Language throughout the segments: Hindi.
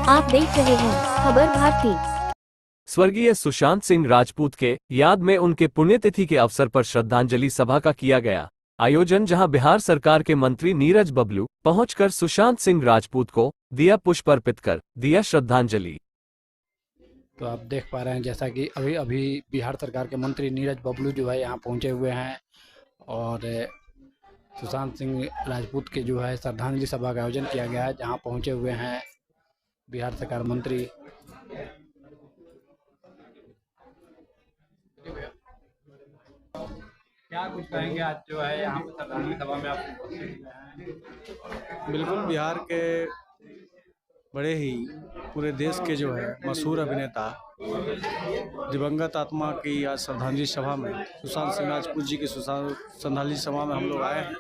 आप देख रहे हैं खबर भारती। स्वर्गीय सुशांत सिंह राजपूत के याद में उनके पुण्यतिथि के अवसर पर श्रद्धांजलि सभा का किया गया आयोजन, जहां बिहार सरकार के मंत्री नीरज बबलू पहुंचकर सुशांत सिंह राजपूत को दिया पुष्प अर्पित कर दिया श्रद्धांजलि। तो आप देख पा रहे हैं जैसा कि अभी अभी बिहार सरकार के मंत्री नीरज बबलू जो है यहाँ पहुँचे हुए हैं और सुशांत सिंह राजपूत के जो है श्रद्धांजलि सभा का आयोजन किया गया है, जहाँ पहुँचे हुए हैं बिहार सरकार मंत्री। क्या कुछ कहेंगे आज जो है यहाँ पर श्रद्धांजलि सभा में आप उपस्थित हैं? बिल्कुल, बिहार के बड़े ही पूरे देश के जो है मशहूर अभिनेता दिवंगत आत्मा की आज श्रद्धांजलि सभा में सुशांत सिंह राजपूत जी की श्रद्धांजलि सभा में हम लोग आए हैं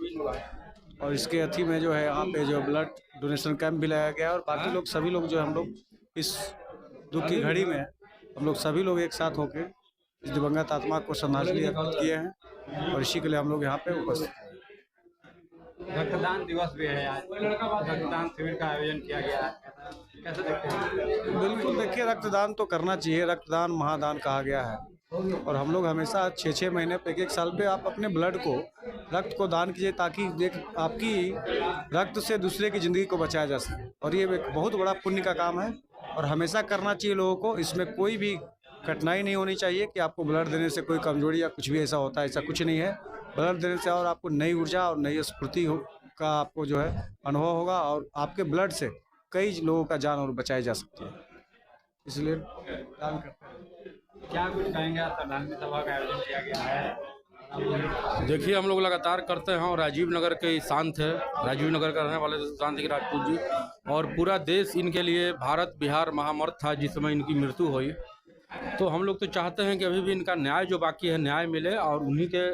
और इसके अथी में जो है यहाँ पे जो ब्लड डोनेशन कैंप भी लगाया गया और बाकी लोग सभी लोग जो हम लोग इस दुख की घड़ी में हम लोग सभी लोग एक साथ होकर इस दिवंगत आत्मा को श्रद्धांजलि अर्पित किए हैं और इसी के लिए हम लोग यहाँ पे उपस्थित हैं। रक्तदान दिवस भी है आज, रक्तदान शिविर का आयोजन किया गया है, कैसे देखते हैं? बिल्कुल, देखिए रक्तदान तो करना चाहिए, रक्तदान महादान कहा गया है और हम लोग हमेशा 6-6 महीने पे 1-1 साल पे आप अपने ब्लड को रक्त को दान कीजिए ताकि देख आपकी रक्त से दूसरे की ज़िंदगी को बचाया जा सके और ये एक बहुत बड़ा पुण्य का काम है और हमेशा करना चाहिए लोगों को। इसमें कोई भी कठिनाई नहीं होनी चाहिए कि आपको ब्लड देने से कोई कमजोरी या कुछ भी ऐसा होता है, ऐसा कुछ नहीं है। ब्लड देने से और आपको नई ऊर्जा और नई स्फूर्ति का आपको जो है अनुभव होगा और आपके ब्लड से कई लोगों का जान और बचाई जा सकती है, इसलिए दान करते हैं। क्या कुछ कहेंगे? श्रद्धांजलि सभा का आयोजन किया गया है। देखिए, हम लोग लगातार करते हैं और राजीव नगर के शान थे, राजीव नगर का रहने वाले सुशांत सिंह राजपूत जी और पूरा देश इनके लिए भारत बिहार महामर्त था जिस समय इनकी मृत्यु हुई। तो हम लोग तो चाहते हैं कि अभी भी इनका न्याय जो बाकी है न्याय मिले और उन्हीं के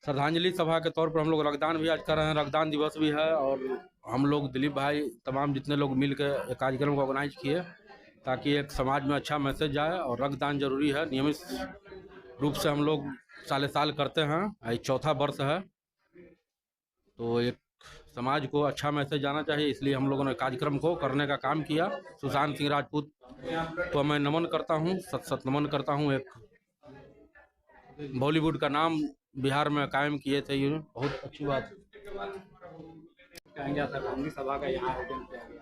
श्रद्धांजलि सभा के तौर पर हम लोग रक्तदान भी आज कर रहे हैं, रक्तदान दिवस भी है और हम लोग दिलीप भाई तमाम जितने लोग मिल के एक कार्यक्रम को ऑर्गेनाइज किए ताकि एक समाज में अच्छा मैसेज जाए और रक्तदान जरूरी है। नियमित रूप से हम लोग साल करते हैं, आज चौथा वर्ष है, तो एक समाज को अच्छा मैसेज जाना चाहिए, इसलिए हम लोगों ने कार्यक्रम को करने का काम किया। सुशांत सिंह राजपूत को मैं नमन करता हूँ, सत नमन करता हूँ। एक बॉलीवुड का नाम बिहार में कायम किए थे, ये बहुत अच्छी बात है। सभा का यहाँ आयोजन किया गया।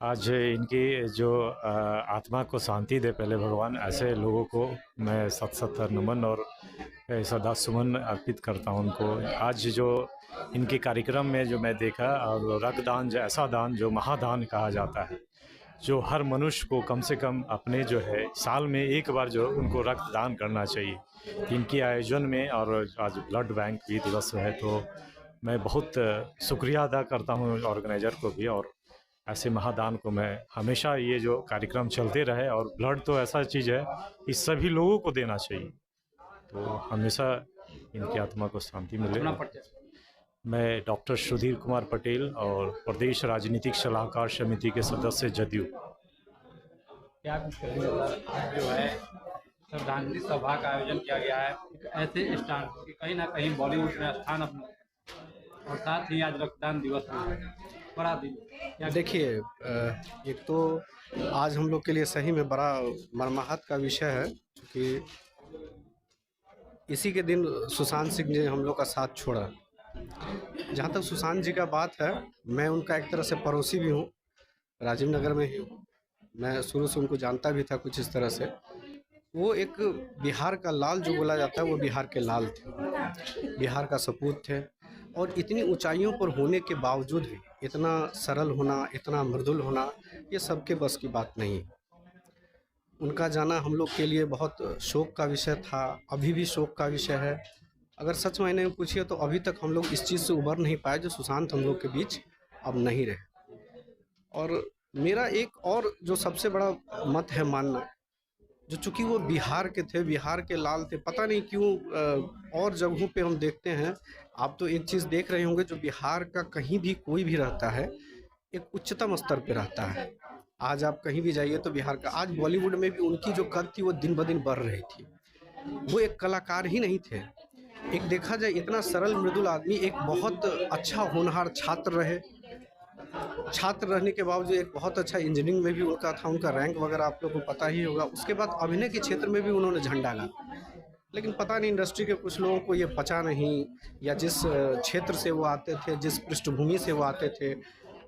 आज इनकी जो आत्मा को शांति दे पहले भगवान, ऐसे लोगों को मैं सत नमन और श्रद्धा सुमन अर्पित करता हूं उनको। आज जो इनके कार्यक्रम में जो मैं देखा और रक्तदान जो ऐसा दान जो महादान कहा जाता है, जो हर मनुष्य को कम से कम अपने जो है साल में एक बार जो उनको रक्तदान करना चाहिए। इनके आयोजन में और आज ब्लड बैंक भी दिवस है, तो मैं बहुत शुक्रिया अदा करता हूँ ऑर्गेनाइज़र को भी और ऐसे महादान को मैं हमेशा ये जो कार्यक्रम चलते रहे और ब्लड तो ऐसा चीज़ है इस सभी लोगों को देना चाहिए, तो हमेशा इनकी आत्मा को शांति मिले। मैं डॉक्टर सुधीर कुमार पटेल और प्रदेश राजनीतिक सलाहकार समिति के सदस्य जदयू। क्या कुछ आज जो है श्रद्धांजलि सभा का आयोजन किया गया है, ऐसे स्थान कि कहीं ना कहीं बॉलीवुड में स्थान अपना और साथ ही आज रक्तदान दिवस बड़ा दिन। देखिए, एक तो आज हम लोग के लिए सही में बड़ा मर्माहत का विषय है क्योंकि इसी के दिन सुशांत सिंह ने हम लोग का साथ छोड़ा। जहाँ तक सुशांत जी का बात है, मैं उनका एक तरह से पड़ोसी भी हूँ, राजीव नगर में ही हूँ। मैं शुरू से उनको जानता भी था कुछ इस तरह से। वो एक बिहार का लाल जो बोला जाता है वो बिहार के लाल थे, बिहार का सपूत थे और इतनी ऊंचाइयों पर होने के बावजूद भी इतना सरल होना, इतना मृदुल होना, ये सबके बस की बात नहीं। उनका जाना हम लोग के लिए बहुत शोक का विषय था, अभी भी शोक का विषय है। अगर सच मायने में पूछिए तो अभी तक हम लोग इस चीज़ से उबर नहीं पाए जो सुशांत हम लोग के बीच अब नहीं रहे। और मेरा एक और जो सबसे बड़ा मत है मानना, जो चूँकि वो बिहार के थे, बिहार के लाल थे, पता नहीं क्यों और जगहों पे हम देखते हैं, आप तो एक चीज़ देख रहे होंगे, जो बिहार का कहीं भी कोई भी रहता है एक उच्चतम स्तर पे रहता है। आज आप कहीं भी जाइए तो बिहार का, आज बॉलीवुड में भी उनकी जो कद थी वो दिन ब दिन बढ़ रही थी। वो एक कलाकार ही नहीं थे, एक देखा जाए इतना सरल मृदुल आदमी, एक बहुत अच्छा होनहार छात्र रहे छात्र रहने के बावजूद एक बहुत अच्छा इंजीनियरिंग में भी उनका था, उनका रैंक वगैरह आप लोगों को पता ही होगा। उसके बाद अभिनय के क्षेत्र में भी उन्होंने झंडा गाड़ा, लेकिन पता नहीं इंडस्ट्री के कुछ लोगों को ये पचा नहीं, या जिस क्षेत्र से वो आते थे, जिस पृष्ठभूमि से वो आते थे,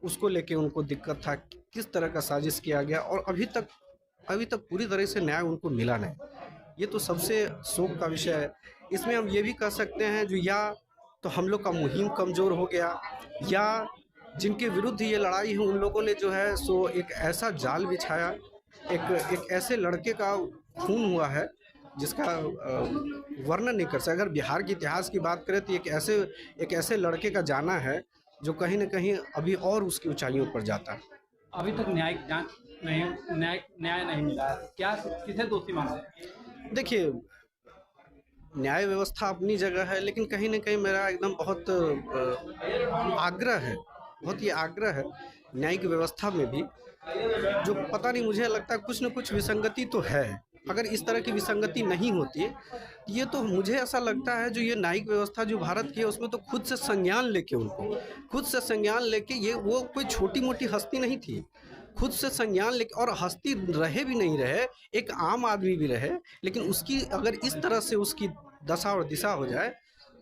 उसको लेके उनको दिक्कत था। किस तरह का साजिश किया गया और अभी तक पूरी तरह से न्याय उनको मिला नहीं। ये तो सबसे शोक का विषय है। इसमें हम ये भी कह सकते हैं जो या तो हम लोग का मुहिम कमज़ोर हो गया, या जिनके विरुद्ध ये लड़ाई है उन लोगों ने जो है सो एक ऐसा जाल बिछाया, एक ऐसे लड़के का खून हुआ है जिसका वर्णन नहीं कर सकते। अगर बिहार के इतिहास की बात करें तो एक ऐसे लड़के का जाना है जो कहीं न कहीं अभी और उसकी ऊंचाइयों पर जाता है। अभी तक न्याय नहीं मिला है, क्या किसे दोषी मानते हैं? देखिए, न्याय व्यवस्था अपनी जगह है, लेकिन कहीं न कहीं मेरा एकदम बहुत आग्रह है न्यायिक व्यवस्था में भी, जो पता नहीं मुझे लगता है कुछ न कुछ विसंगति तो है। अगर इस तरह की विसंगति नहीं होती है, ये तो मुझे ऐसा लगता है जो ये न्यायिक व्यवस्था जो भारत की है उसमें तो खुद से संज्ञान लेके ये वो कोई छोटी मोटी हस्ती नहीं थी। खुद से संज्ञान लेके, और हस्ती रहे भी नहीं रहे, एक आम आदमी भी रहे, लेकिन उसकी अगर इस तरह से उसकी दशा और दिशा हो जाए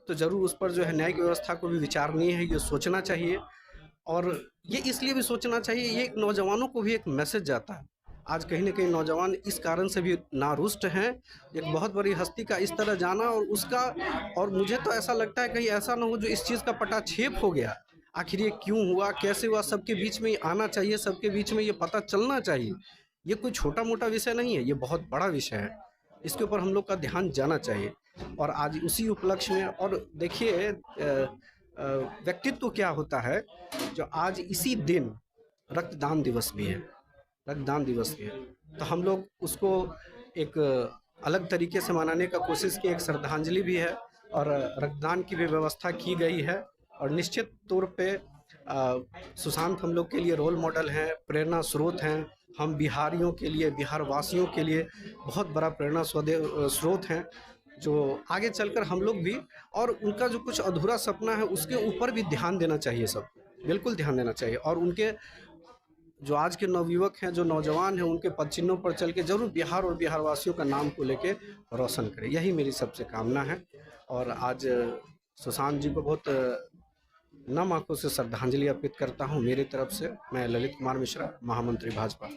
तो ज़रूर उस पर जो है न्यायिक व्यवस्था को भी विचारणीय है, ये सोचना चाहिए। और ये इसलिए भी सोचना चाहिए, ये एक नौजवानों को भी एक मैसेज जाता है। आज कहीं न कहीं नौजवान इस कारण से भी नारुष्ट हैं, एक बहुत बड़ी हस्ती का इस तरह जाना, और मुझे तो ऐसा लगता है कहीं ऐसा ना हो जो इस चीज़ का पटाक्षेप हो गया। आखिर ये क्यों हुआ, कैसे हुआ, सबके बीच में आना चाहिए, सबके बीच में ये पता चलना चाहिए। ये कोई छोटा मोटा विषय नहीं है, ये बहुत बड़ा विषय है। इसके ऊपर हम लोग का ध्यान जाना चाहिए। और आज उसी उपलक्ष्य में, और देखिए व्यक्तित्व क्या होता है जो आज इसी दिन रक्तदान दिवस भी है, तो हम लोग उसको एक अलग तरीके से मनाने का कोशिश की, एक श्रद्धांजलि भी है और रक्तदान की भी व्यवस्था की गई है। और निश्चित तौर पे सुशांत हम लोग के लिए रोल मॉडल हैं, प्रेरणा स्रोत हैं। हम बिहारियों के लिए, बिहार वासियों के लिए बहुत बड़ा प्रेरणा स्रोत हैं, जो आगे चलकर हम लोग भी, और उनका जो कुछ अधूरा सपना है उसके ऊपर भी ध्यान देना चाहिए, सब बिल्कुल ध्यान देना चाहिए। और उनके जो आज के नवयुवक हैं, जो नौजवान हैं, उनके पदचिन्हों पर चल के जरूर बिहार और बिहारवासियों का नाम को लेके रोशन करें, यही मेरी सबसे कामना है। और आज सुशांत जी को बहुत नम आंखों से श्रद्धांजलि अर्पित करता हूं मेरी तरफ से। मैं ललित कुमार मिश्रा, महामंत्री भाजपा।